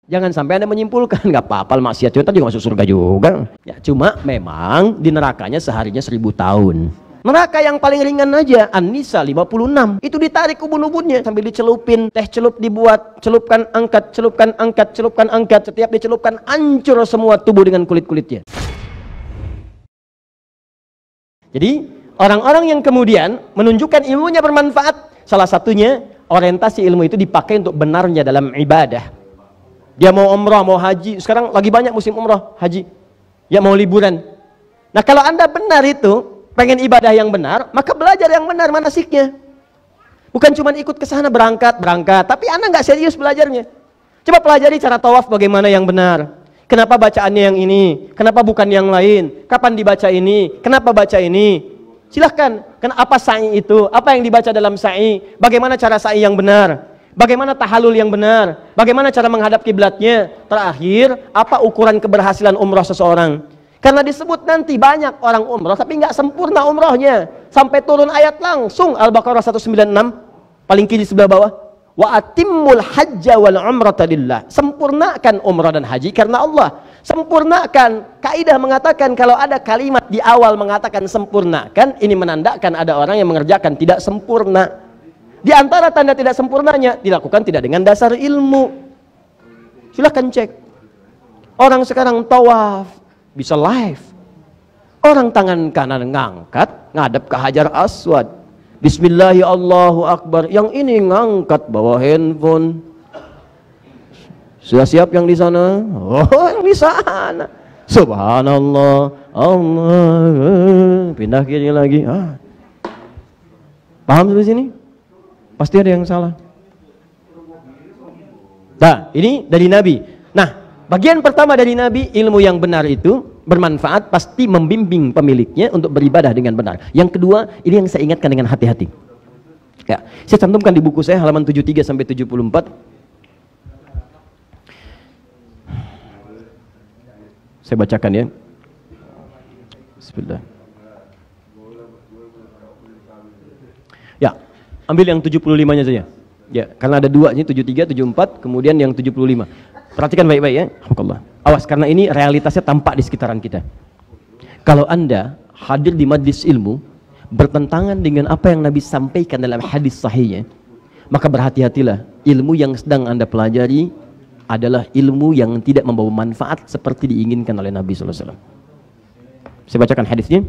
Jangan sampai Anda menyimpulkan, nggak apa-apa maksiat tadi masuk surga juga. Ya, cuma memang di nerakanya seharinya 1000 tahun. Neraka yang paling ringan aja, An-Nisa 56. Itu ditarik ubun-ubunnya sambil dicelupin, teh celup dibuat, celupkan angkat, celupkan angkat, celupkan angkat. Setiap dicelupkan hancur semua tubuh dengan kulit-kulitnya. Jadi orang-orang yang kemudian menunjukkan ilmunya bermanfaat, salah satunya orientasi ilmu itu dipakai untuk benarnya dalam ibadah. Dia mau umrah, mau haji, sekarang lagi banyak musim umrah, haji. Ya mau liburan. Nah kalau Anda benar itu, pengen ibadah yang benar, maka belajar yang benar manasiknya. Bukan cuma ikut ke sana berangkat, tapi Anda nggak serius belajarnya. Coba pelajari cara tawaf bagaimana yang benar. Kenapa bacaannya yang ini? Kenapa bukan yang lain? Kapan dibaca ini? Kenapa baca ini? Silahkan. Apa sa'i itu? Apa yang dibaca dalam sa'i? Bagaimana cara sa'i yang benar? Bagaimana tahalul yang benar? Bagaimana cara menghadap kiblatnya? Terakhir, apa ukuran keberhasilan umrah seseorang? Karena disebut nanti banyak orang umrah tapi nggak sempurna umrahnya. Sampai turun ayat langsung Al-Baqarah 196 paling kiri sebelah bawah. Wa atimmul hajja wal umrata lillah. Sempurnakan umrah dan haji karena Allah. Sempurnakan. Kaidah mengatakan kalau ada kalimat di awal mengatakan sempurnakan, ini menandakan ada orang yang mengerjakan tidak sempurna. Di antara tanda tidak sempurnanya dilakukan tidak dengan dasar ilmu. Silahkan cek. Orang sekarang tawaf bisa live. Orang tangan kanan ngangkat ngadep ke Hajar Aswad. Bismillahi Allahu Akbar. Yang ini ngangkat bawa handphone. Sudah siap yang di sana? Oh, yang di sana. Subhanallah. Allah. Pindah kiri lagi. Paham sampai sini? Pasti ada yang salah. Nah, ini dari Nabi. Nah, bagian pertama dari Nabi, ilmu yang benar itu bermanfaat, pasti membimbing pemiliknya untuk beribadah dengan benar. Yang kedua, ini yang saya ingatkan dengan hati-hati. Ya, saya cantumkan di buku saya halaman 73 sampai 74. Saya bacakan ya. Bismillah. Ya, ambil yang 75-nya saja. Ya, karena ada dua ini 73, 74, kemudian yang 75. Perhatikan baik-baik ya. Alhamdulillah. Awas, karena ini realitasnya tampak di sekitaran kita. Kalau Anda hadir di majlis ilmu bertentangan dengan apa yang Nabi sampaikan dalam hadis sahihnya, maka berhati-hatilah. Ilmu yang sedang Anda pelajari adalah ilmu yang tidak membawa manfaat seperti diinginkan oleh Nabi SAW. Saya bacakan hadisnya.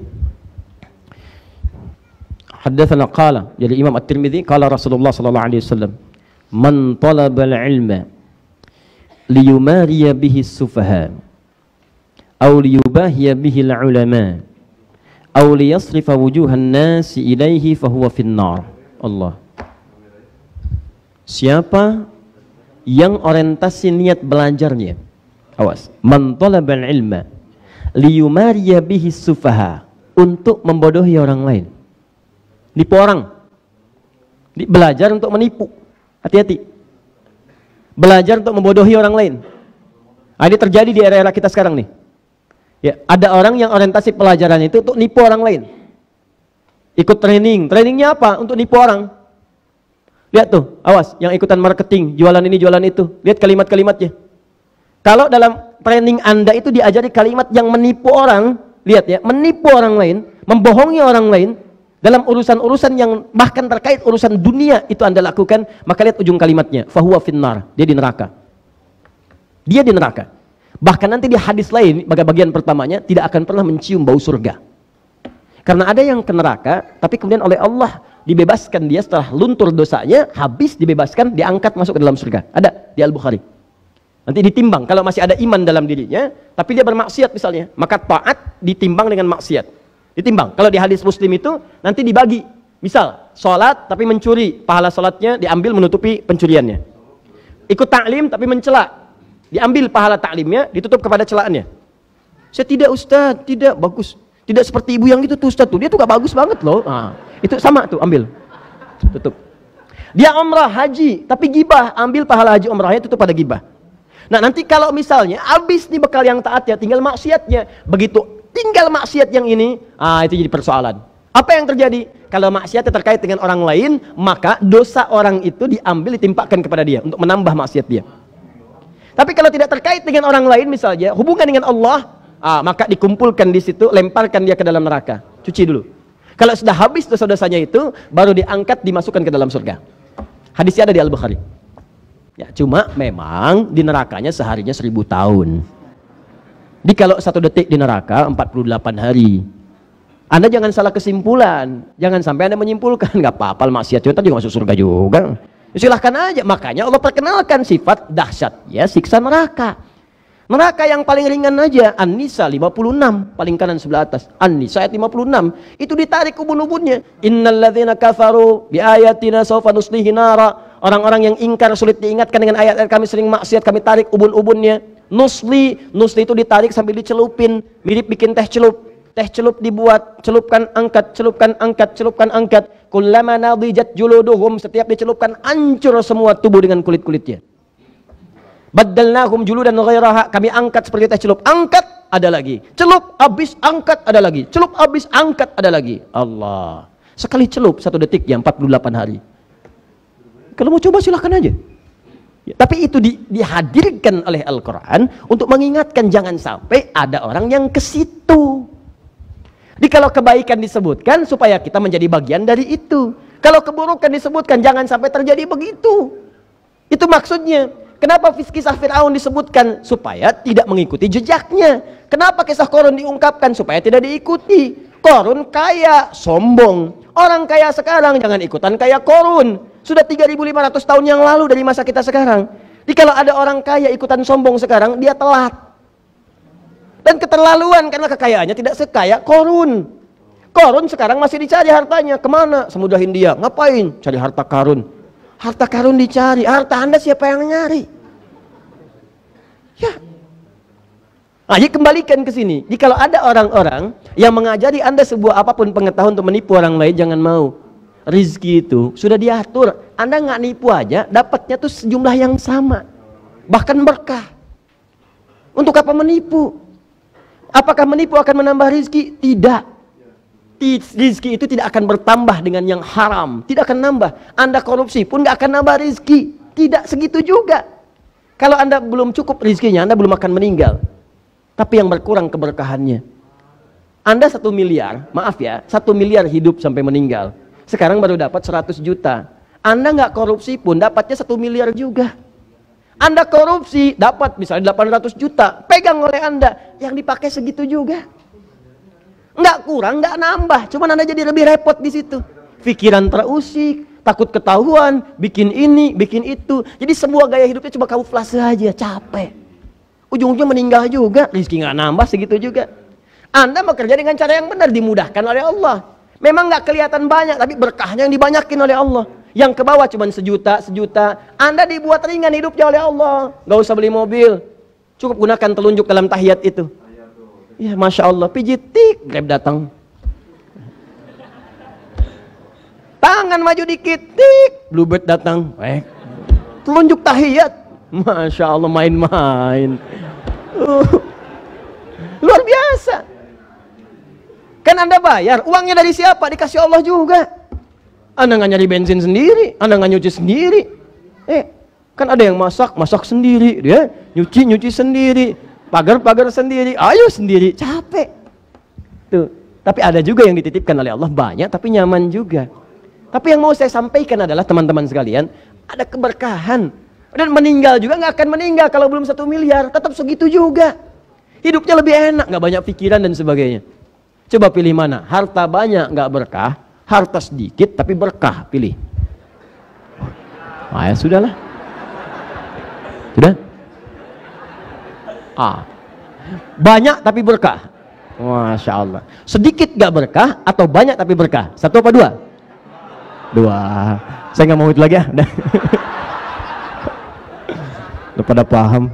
Haddatsana qala, jadi Imam At-Tirmidzi, qala Rasulullah sallallahu alaihi wasallam, man talabal ilma liyumariya bihi sufaha aw liyubahiya bihi al-ulama aw liyasrifa wujuhan nasi ilaihi fahuwa finnar. Allah. Siapa yang orientasi niat belajarnya, awas, man talabal ilma liyumariya bihi sufaha, untuk membodohi orang lain, nipu orang, belajar untuk menipu, hati-hati. Belajar untuk membodohi orang lain. Nah, ini terjadi di era-era kita sekarang nih. Ya, ada orang yang orientasi pelajaran itu untuk nipu orang lain. Ikut training. Trainingnya apa? Untuk nipu orang. Lihat tuh, awas, yang ikutan marketing, jualan ini, jualan itu. Lihat kalimat-kalimatnya. Kalau dalam training Anda itu diajari kalimat yang menipu orang, lihat ya, menipu orang lain, membohongi orang lain, dalam urusan-urusan yang bahkan terkait urusan dunia itu Anda lakukan, maka lihat ujung kalimatnya, fahuwa finnar, dia di neraka. Dia di neraka. Bahkan nanti di hadis lain, bagian pertamanya, tidak akan pernah mencium bau surga. Karena ada yang ke neraka, tapi kemudian oleh Allah dibebaskan dia setelah luntur dosanya, habis dibebaskan, diangkat masuk ke dalam surga. Ada di Al-Bukhari. Nanti ditimbang, kalau masih ada iman dalam dirinya, tapi dia bermaksiat misalnya, maka taat ditimbang dengan maksiat. Ditimbang. Kalau di hadis Muslim itu nanti dibagi. Misal, sholat tapi mencuri, pahala sholatnya diambil menutupi pencuriannya. Ikut ta'lim tapi mencela, diambil pahala ta'limnya, ditutup kepada celaannya. Saya tidak Ustaz, tidak bagus. Tidak seperti ibu yang itu tuh Ustaz tuh, dia tuh gak bagus banget loh. Nah, itu sama tuh, ambil. Tutup. Dia umrah, haji, tapi gibah, ambil pahala haji umrahnya, tutup pada gibah. Nah nanti kalau misalnya habis nih bekal yang taatnya, tinggal maksiatnya. Begitu tinggal maksiat yang ini, itu jadi persoalan. Apa yang terjadi? Kalau maksiatnya terkait dengan orang lain, maka dosa orang itu diambil, ditimpakan kepada dia untuk menambah maksiat dia. Tapi kalau tidak terkait dengan orang lain misalnya, hubungan dengan Allah, maka dikumpulkan di situ, lemparkan dia ke dalam neraka. Cuci dulu. Kalau sudah habis dosa-dosanya itu, baru diangkat, dimasukkan ke dalam surga. Hadisnya ada di Al-Bukhari. Ya, cuma memang di nerakanya seharinya 1000 tahun. Jadi kalau 1 detik di neraka 48 hari. Anda jangan salah kesimpulan. Jangan sampai Anda menyimpulkan, nggak apa-apa maksiat juga tadi masuk surga juga. Silahkan aja. Makanya Allah perkenalkan sifat dahsyat ya siksa neraka. Neraka yang paling ringan aja, An-Nisa 56, paling kanan sebelah atas. An-Nisa ayat 56, itu ditarik ubun-ubunnya. Innalladzina kafaru biayatina sawfa nuslihi nara. Orang-orang yang ingkar sulit diingatkan dengan ayat-ayat kami, sering maksiat, kami tarik ubun-ubunnya. Nusli itu ditarik sambil dicelupin, mirip bikin teh celup. Teh celup dibuat, celupkan angkat, celupkan angkat, celupkan angkat. Kullama nadijat juluduhum, setiap dicelupkan hancur semua tubuh dengan kulit-kulitnya. Baddalnahum juludan ghairaha, kami angkat seperti teh celup, angkat ada lagi, celup habis angkat ada lagi, celup habis angkat ada lagi. Allah, sekali celup 1 detik ya 48 hari. Kalau mau coba silahkan aja ya, tapi itu dihadirkan oleh Al-Quran untuk mengingatkan jangan sampai ada orang yang ke situ. Jadi kalau kebaikan disebutkan supaya kita menjadi bagian dari itu, kalau keburukan disebutkan jangan sampai terjadi begitu. Itu maksudnya. Kenapa kisah Fir'aun disebutkan? Supaya tidak mengikuti jejaknya. Kenapa kisah Qarun diungkapkan? Supaya tidak diikuti. Qarun kaya, sombong. Orang kaya sekarang jangan ikutan kaya Qarun. Sudah 3.500 tahun yang lalu dari masa kita sekarang. Jadi kalau ada orang kaya ikutan sombong sekarang, dia telat. Dan keterlaluan karena kekayaannya tidak sekaya Qarun. Qarun sekarang masih dicari hartanya. Kemana? Samudra Hindia. Ngapain? Cari harta Qarun. Harta Qarun dicari, harta Anda siapa yang nyari? Ya. Jadi kembalikan ke sini. Jadi kalau ada orang-orang yang mengajari Anda sebuah apapun pengetahuan untuk menipu orang lain, jangan mau. Rizki itu sudah diatur. Anda nggak nipu aja, dapatnya tuh sejumlah yang sama. Bahkan berkah. Untuk apa menipu? Apakah menipu akan menambah rizki? Tidak. Rizki itu tidak akan bertambah dengan yang haram, tidak akan nambah. Anda korupsi pun nggak akan nambah rizki, tidak segitu juga. Kalau Anda belum cukup rizkinya, Anda belum akan meninggal. Tapi yang berkurang keberkahannya. Anda 1 miliar, maaf ya, 1 miliar hidup sampai meninggal. Sekarang baru dapat 100 juta. Anda nggak korupsi pun dapatnya 1 miliar juga. Anda korupsi dapat misalnya 800 juta, pegang oleh Anda, yang dipakai segitu juga. Nggak kurang, nggak nambah, cuman Anda jadi lebih repot di situ. Pikiran terusik, takut ketahuan, bikin ini, bikin itu. Jadi semua gaya hidupnya cuma kamuflase aja, capek. Ujung-ujungnya meninggal juga, rezeki nggak nambah segitu juga. Anda bekerja dengan cara yang benar, dimudahkan oleh Allah. Memang nggak kelihatan banyak, tapi berkahnya yang dibanyakin oleh Allah. Yang ke bawah cuma sejuta. Anda dibuat ringan hidupnya oleh Allah. Nggak usah beli mobil, cukup gunakan telunjuk dalam tahiyat itu. Ya Masya Allah, pijit tik, Grab datang. Tangan maju dikit, tik, Bluebird datang. Telunjuk tahiyat. Masya Allah, main-main. Luar biasa. Kan Anda bayar, uangnya dari siapa? Dikasih Allah juga. Anda nggak nyari bensin sendiri, Anda nggak nyuci sendiri. Kan ada yang masak sendiri, dia nyuci sendiri. Pagar-pagar sendiri, ayo sendiri, capek. Tuh, tapi ada juga yang dititipkan oleh Allah banyak, tapi nyaman juga. Tapi yang mau saya sampaikan adalah teman-teman sekalian, ada keberkahan. Dan meninggal juga nggak akan meninggal kalau belum 1 miliar, tetap segitu juga. Hidupnya lebih enak, nggak banyak pikiran dan sebagainya. Coba pilih mana? Harta banyak nggak berkah, harta sedikit tapi berkah, pilih. Ya sudahlah. Sudah? Banyak tapi berkah. Masya Allah. Sedikit gak berkah atau banyak tapi berkah? 1 apa 2? 2. Saya nggak mau itu lagi ya. Udah pada paham.